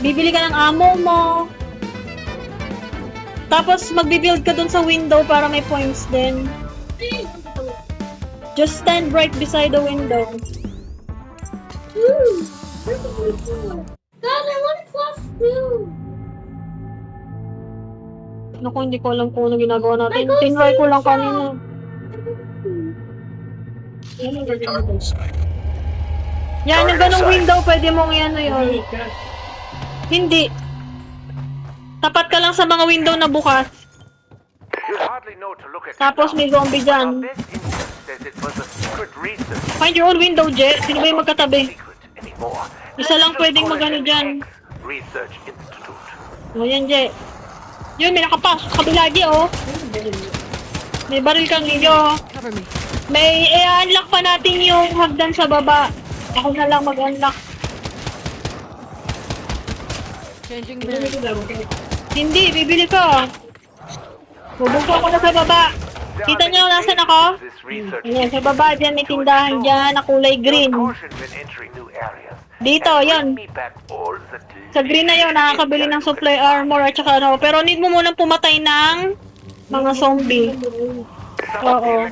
Bibili ka ng ammo mo. Tapos magbi-build ka dun sa window para may points din. Just stand right beside the window. God, I want class 2. Naku, hindi ko alam kung ano ginagawa natin. Tinry ko lang kanina. Yan, yung ganong window, pwede mong yan yun. Hindi. Tapat ka lang sa mga window na bukas. Tapos may zombie dyan. Find your own window, Je. Sino ba yung magkatabi? Isa lang pwedeng magano dyan. O yan, Je. Yun, may nakapasok sa kabila, Je, oh. May baril kang iyo. May i-unlock pa natin yung hagdan sa baba. Ako na lang mag-unlock. Hindi, bibili ka. Bubungko ako na sa baba. Kita niyo, nasan ako? Ayan, sa baba dyan, may tindahan dyan na kulay green. Dito, yan. Sa green na yun, nakakabili ng supply armor at saka ano. Pero need mo munang pumatay ng mga zombie. Oo.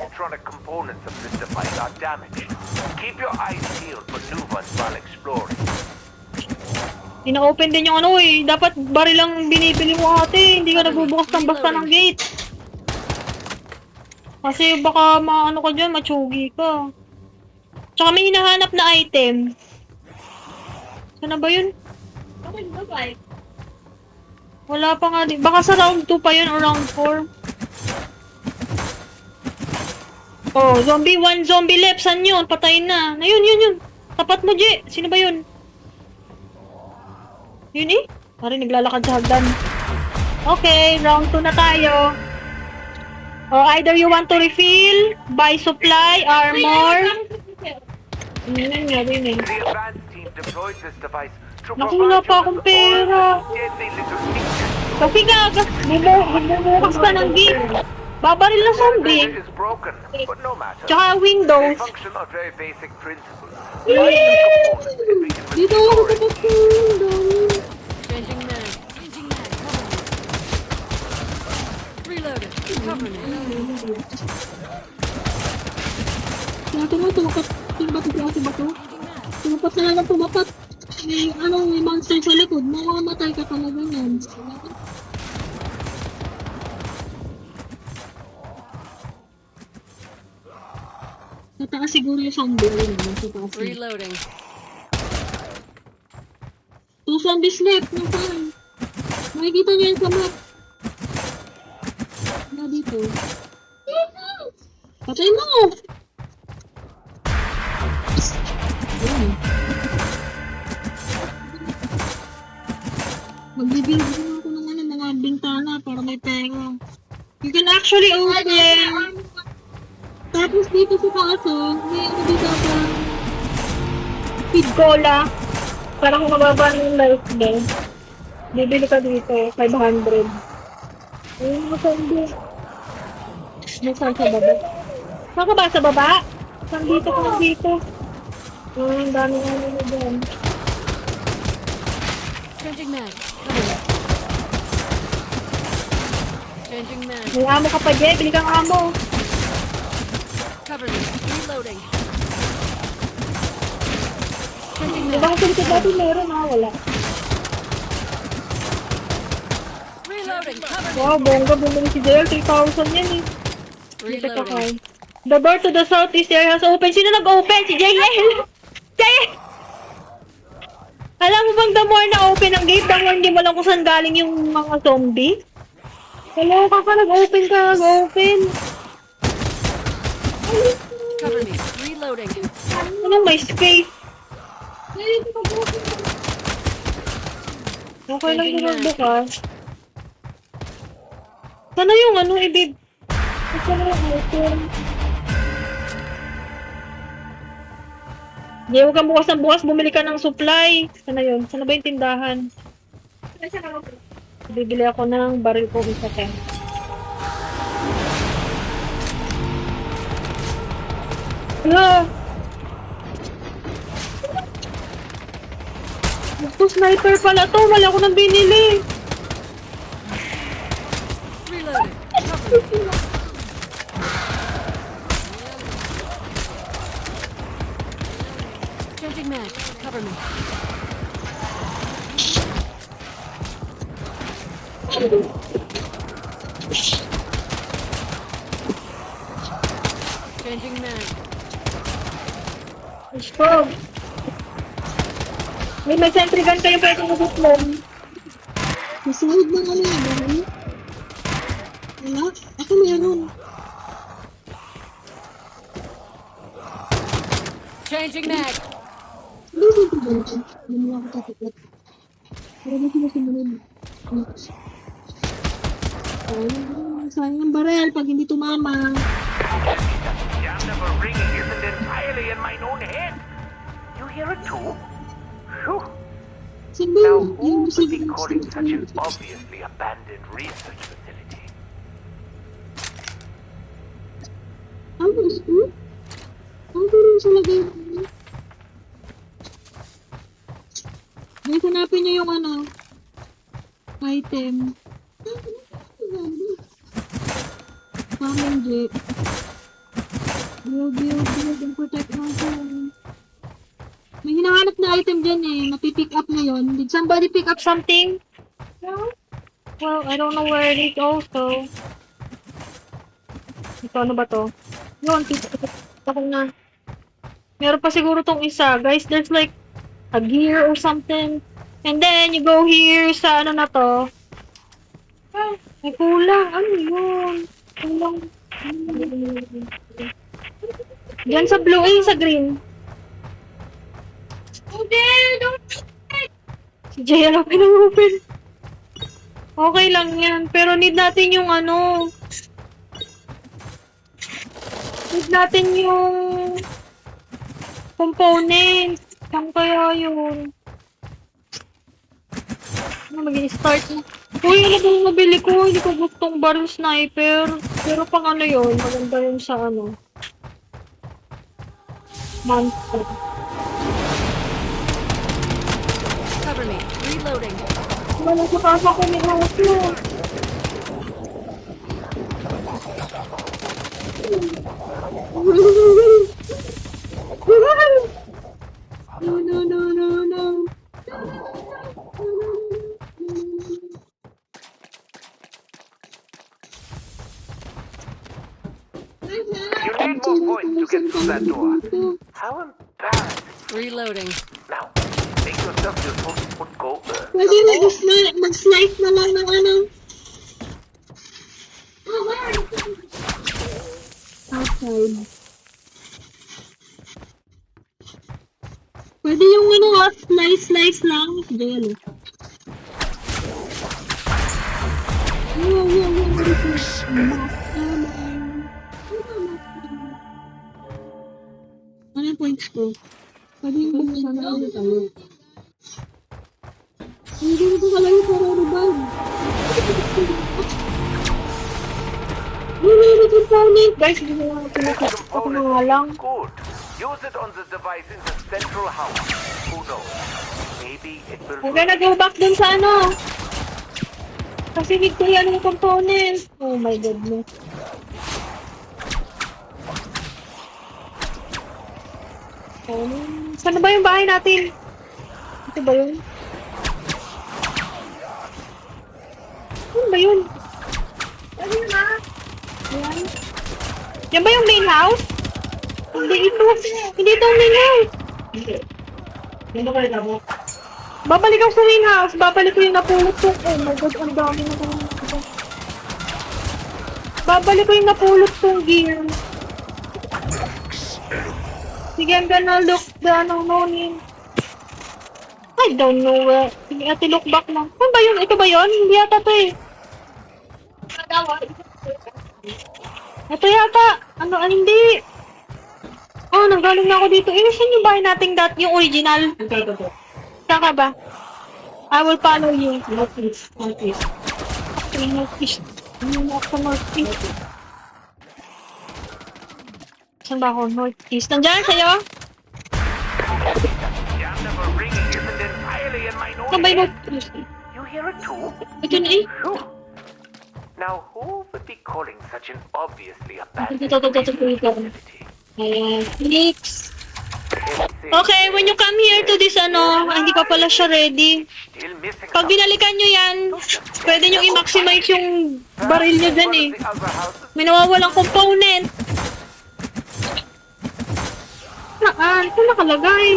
Ina-open din yung ano eh. Dapat baril lang binibili mo ate. Hindi ka nagbubukas ng basta ng gate. Kasi baka maano ka dyan, matsugi ka. Tsaka may hinahanap na item. Sana ba yun? Wala pa nga din. Baka sa round 2 pa yun o round 4. Oh, zombie 1, zombie left. Saan yun? Patayin na. Ayun, yun. Tapat mo, Je. Sino ba yun? Yun eh. Pare, naglalakad sa hagdan. Okay, round 2 na tayo. Either you want to refill, buy supply, armor. Yun nga rin eh. Naku, wala pa akong pera. Kasi nga, bumubukas pa ng gate. Babaril na zombie. Tsaka windows. Dito ako sa window. Changing mag. Reloaded. Cover me. Tumapat. Tumapat na lang tumapat. May monster sa likod. Mamamatay ka talaga yan. Nataas siguro yung zombie. Reloading. 2 zombies left. Nasaan? Makikita niyo yun sa map. Na dito. Patay mo! Ayan. Magbibuild din ako ng mga bintana para may pera. You can actually open. Tapos dito sa taas, may ano dito pa. Feed cola. Para kung mababa yung life din. Bibili ka dito, 500. Ayun, masaan din. Nasaan sa baba? Saan ka ba? Sa baba? Saan dito ka dito? Ang dami nga nila dyan. Changing mag. Changing mag. May amo ka pa, Je. Bili kang amo. Cover me. Reloading. Changing Diba mag. kung sa dati meron wala. Reloading. Cover me. Wow, bongga bumili si JL. 3,000 yan eh. Dito ka kay. The door to the southeast area has open. Sino nag-open? Si JL! JL! Alam mo bang the more na open ang gate, the more hindi mo lang kung saan galing yung mga zombie? Hello ka pa, nag-open ka, nag-open. Cover me. Reloading. Anong may space? Okay lang yung magbukas. Sana yung ano, ibig. Sana yung open. Hindi, huwag kang bukas ng bukas, bumili ka ng supply. Sana yun? Sana ba yung tindahan? Bibili ako ng baril ko isa 10. Hala! Gusto sniper pala to. Wala ko nang binili. Reloading. Cover me. Changing mag. Cover me. Changing mag. Stop. May sentry gun kayo pwede mabuklong. Masahid na nga yan. Wala? Ako meron. Changing mag. Hindi ko ba ito? Hindi mo ako tapos. Pero ba sila sumunod? Sayang ang barel pag hindi tumama. Jam number ringing isn't entirely in my own head. You hear it too? Phew. Sabi, Now, yung who would be sige. calling such an obviously abandoned research facility? Ano ko? Ano ko rin sa lagay ko? Guys, hanapin niyo yung ano, item. Common jet. Build, and protect natin. May hinahanap na item dyan eh. Napipick up ngayon. Did somebody pick up something? No? Well, I don't know where it is also. Ito, ano ba to? Yun, pick up na. Meron pa siguro tong isa. Guys, there's like a gear or something. And then, you go here sa ano na to. Ah, may kulang. Ano yun? Kulang. Diyan sa blue, eh, sa green. Si Jay, alam ko open. Okay lang yan. Pero need natin yung ano. Need natin yung components. Saan kaya yun? Ano, mag-i-start na. Uy, ano bang nabili ko? Hindi ko gustong barrel sniper. Pero pang ano yun? Maganda yun sa ano. Monster. Cover me. Reloading. Wala sa kasa ko ni house mo. No, no, no, no, no. You need more points to get through that door. How embarrassing. Reloading. Now, make yourself useful and go earn Pwede some more. mag-slice na lang ng ano. Outside. Pwede yung ano slice lang. Sige, ano. Ano yung points ko? Pwede yung buksan na ulit tayo. Hindi ko kalayo para rebound. Hindi component. Guys, hindi mo lang pinakit. Ako na nga lang. Good. Use it on the device in the central house. Who knows? Maybe it will. Huwag na go back dun sa ano. Kasi need ko yan yung component. Oh my goodness. Saan ba yung bahay natin? Ito ba yun? Ano ba yun? Ano yun ha? Ayan. Yan ba yung main house? Hindi ito. Hindi ito ang main house. Hindi ba rin ako? Babalik ako sa main house. Babalik ko yung napulot ko. Oh my god, ang dami na ko. Babalik ko yung napulot kong gear. Sige, I'm gonna look the ano morning. I don't know where. Sige, ate look back na. Ano ba yun? Ito ba yun? Hindi yata to eh. Ito yata. Ano, hindi. Oh, nanggaling na ako dito. Saan yung bahay nating yung original? Saan ka ba? I will follow you. Northeast. Northeast. Okay, northeast. Ano ako northeast? Saan ba ako? Northeast. Nandyan sa'yo? Jam number ringing isn't entirely entirely in my own Sabay mo. head. You hear it too? Ito na eh. Phew. Now, who would be calling such an obviously Ito, abandoned ito, ito, ito, ito. facility? Ayan. Next. Let's see. Okay, when you come here to this hindi pa pala siya ready. Still missing Pag binalikan nyo yan, pwede nyo i-maximize yung baril nyo dyan eh. The other houses. May nawawalang component. Saan? Saan nakalagay?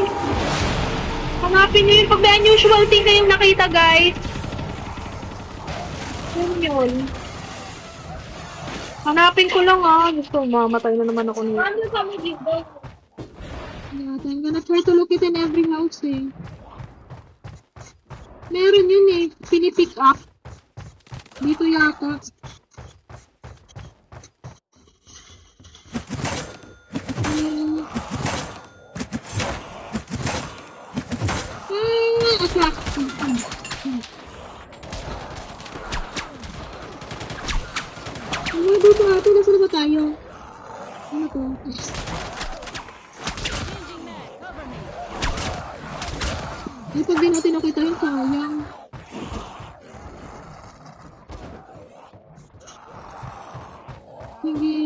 Hanapin nyo yung pag may unusual thing kayong nakita, guys. Yun. Hanapin ko lang Gusto, mamatay na naman ako niya. Ano kami dito? Yeah, I'm gonna try to look it in every house eh. Meron yun eh. Pinipick up. Dito yata. Ano dito ate? Nasa na ba tayo? Ano to? Ay, pag di natin nakita yun, sayang. Sige.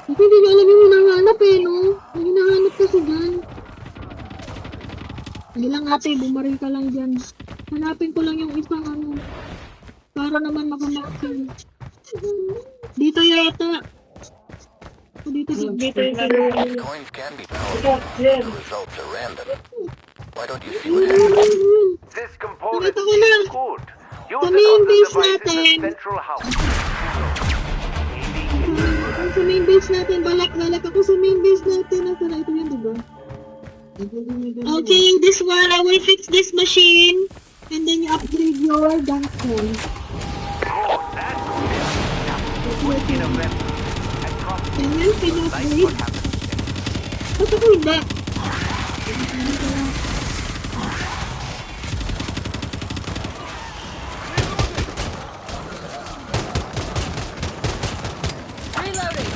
Kasi hindi niya alam yung hinahanap eh, no? Yung hinahanap kasi dyan. Hindi lang ate, bumaril ka lang dyan. Hanapin ko lang yung isang para naman makamakin. Dito yata. Dito yung Coins can be powered. The results are random. Why don't you see what happens? This component Nakita ko na. is good. Use Sa it main on the base device in natin. the central house. Maybe Sa main base natin, balak ako sa main base natin. Nasa na ito yun, diba? Okay, this one, I will fix this machine. And then you upgrade your gun phone. oh, that's good. In a weapon. And probably Ganyan, can you like upgrade? what happens. Ba't ako hindi? Reloading.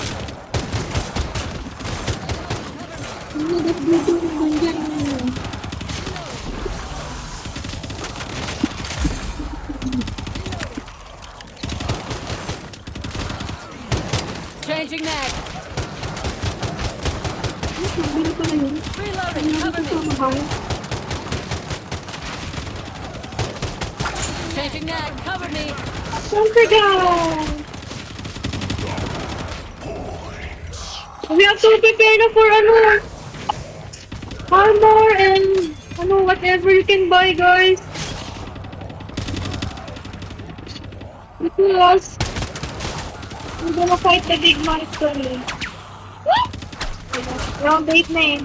Ano, nag-upgrade yung ganyan. Changing mag. Sabi na pala yun. Reloading. Cover Ito me. mahal. Changing mag. Cover me. Siyempre guys! We have to prepare na for armor and whatever you can buy, guys. Because we're gonna fight the big monster. Round 8 na eh.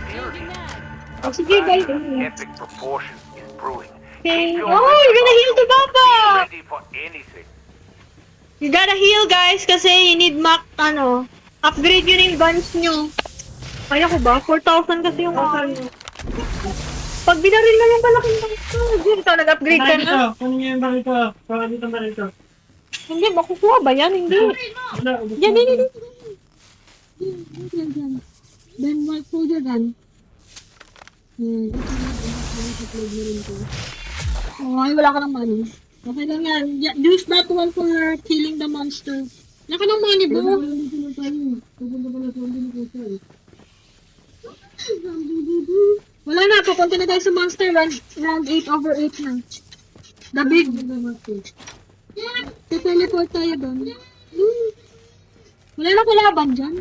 Changing mag. Oh, sige, guys. Epic proportion is brewing. Okay. Keep your Oh, you're gonna heal the Be Baba! ready for anything. You gotta heal, guys, kasi you need upgrade yun yung guns nyo. Kaya ko ba? 4,000 kasi yung Pag binaril na yung malaking guns mo, ikaw nag-upgrade ka na. Kunin niyo yung baril ko. Baka dito ang baril ko. Hindi, makukuha ba yan? Hindi. Wala, ubos Yan, na. yan. Then, what hold your gun? Oh, ay, wala ka ng money. Okay lang yan. Use that one for killing the monster. Wala ka ng money, bro. Wala na, papunta na tayo sa monster round 8/8 na. The big. Te-teleport tayo doon. Wala na kalaban dyan.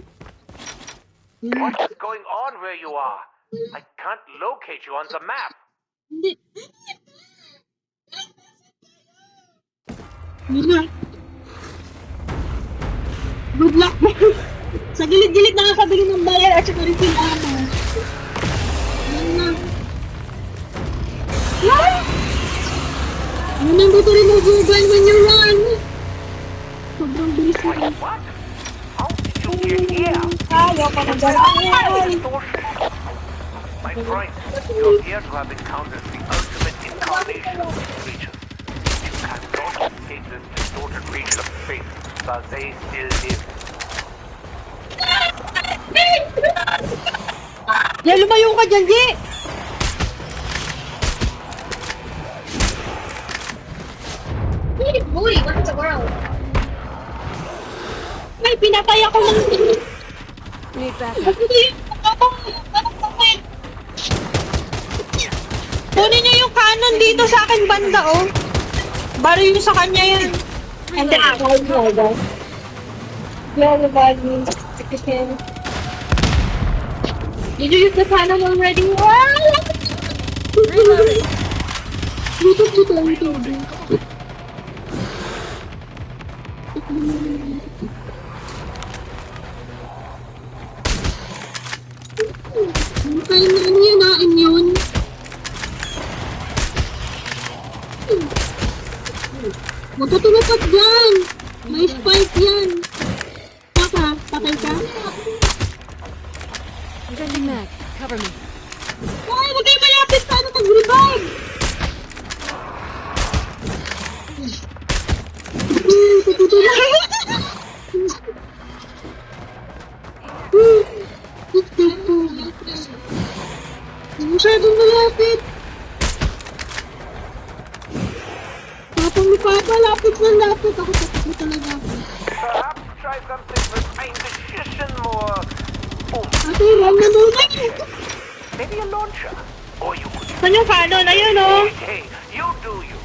What is going on where you are? I can't locate you on the map. Hindi. Wala. Good luck. Sa gilid-gilid nakakabili ng bayar at saka refill ammo. Yan na. What? Remember to remove your gun when you run. Sobrang bilis mo. Wait, what? How did you get here? Ayaw ka na dyan. Distortion. My friend, you appear to have encountered the ultimate incarnation of these creatures. You cannot In this distorted region of space, Saze still lives. Yan, lumayo ka dyan, G! Boy, what in the world? Ay, pinatay ako ng... Need backup. Kunin niyo yung cannon dito sa akin banda, oh. Baril yung sa kanya yan. And then I tried to go. Yeah, the bad means chicken. Did you use the cannon already? Reloading. Kaya na ano yan, immune. Magkatulupad dyan! May spike yan! Paka, patay ka? Changing mag. Cover me. Ay, huwag kayo malapit! Paano mag-revive? Masyadong malapit! Tapang ni Papa, lapit na lapit. Ako tatakbo talaga ako. Perhaps try something with indecision more. Oh, Ate, wrong na muna. maybe a launcher. Or you could Saan yung cannon? Ayun, oh. Hey, you do you.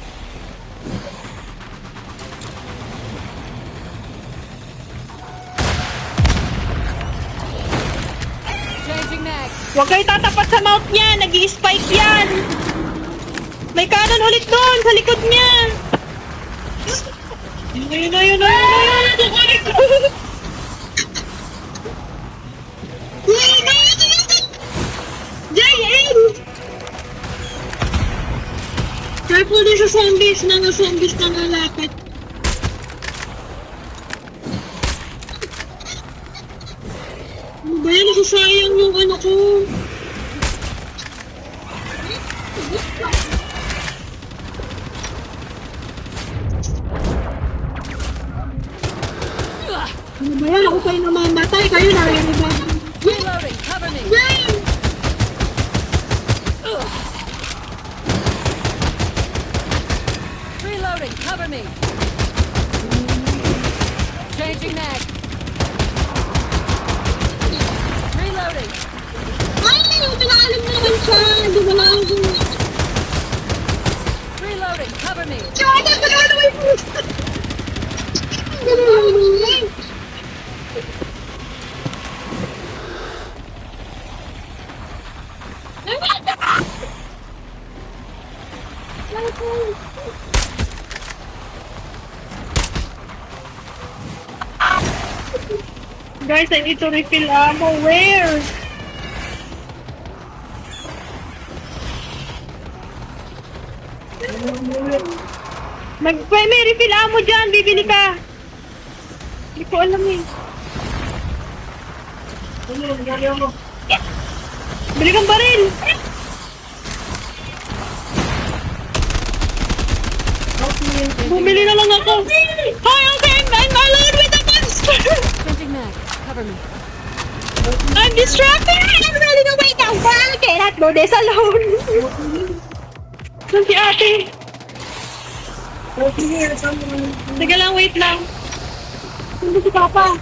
Changing mag. Huwag kayo tatapat sa mouth niya. Nag-i-spike yan. May cannon ulit doon sa likod niya. Ayun. Jay! Careful din sa zombies. Mga zombies na nalapit. Ano ba yan? Nasasayang yung ano ko. Ano ba yan? Ako kayo namamatay. Kayo naririnig. Reloading. Cover me. Reloading. Cover me. Changing mag. Reloading. Ay! Pinaalam na naman siya. Hindi ba lang ako. Reloading. Cover me. Chada! Pinaalam mo yung puso. Guys, I need to refill ammo. Where? May refill ammo dyan. Bibili ka. Hindi ko alam eh. Bili kang baril. Bumili na lang ako. Hi, okay. I'm alone with the monster. Changing mag. Cover me. I'm distracted. I'm running away now. I cannot do this alone. Saan si ate? Sige lang, wait lang. Saan si Papa?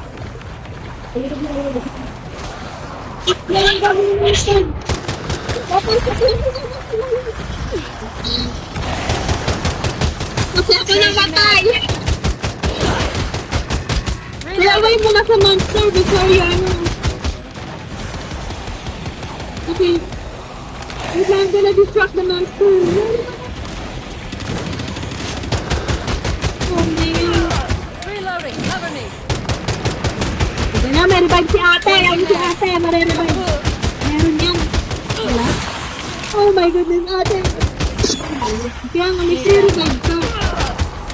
Walang gawin mo siya. Kasi ako namatay. Kaya away mo na sa monster before you ano. Okay. Wait lang, I'm gonna distract the monster. Oh man. Reloading. Cover me. Sige na, may revive si ate. Ayun si ate, marirevive. Meron yan. Wala? Oh my goodness, ate. Kaya nga, may free revive ka.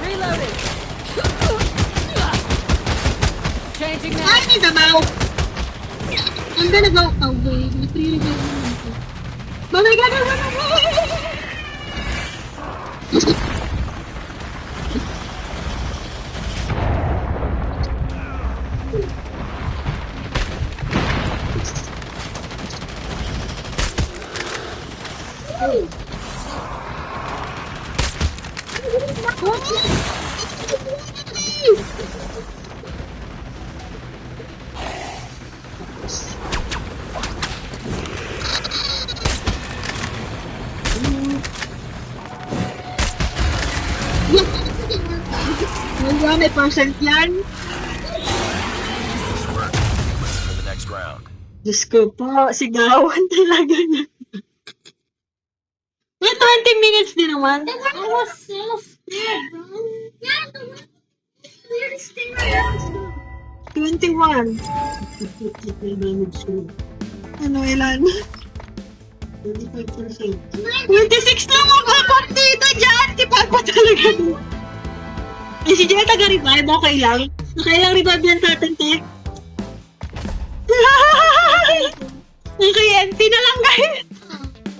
Reloading. Changing mag. Ay, may damaw. I'm gonna go. Oh, wait. May free revive naman ko. Oh my god, run away! May percent yan. For the next round. Diyos ko po, sigawan talaga niya. May 20 minutes din naman. I was so scared, bro. Yeah, the one weirdest thing I ever 21. Ano, ilan? 25%. 26 lang ako dito dyan! Si Papa talaga dito. Eh, si Jetta taga-revive, okay lang. Nakailang revive yan sa atin, te.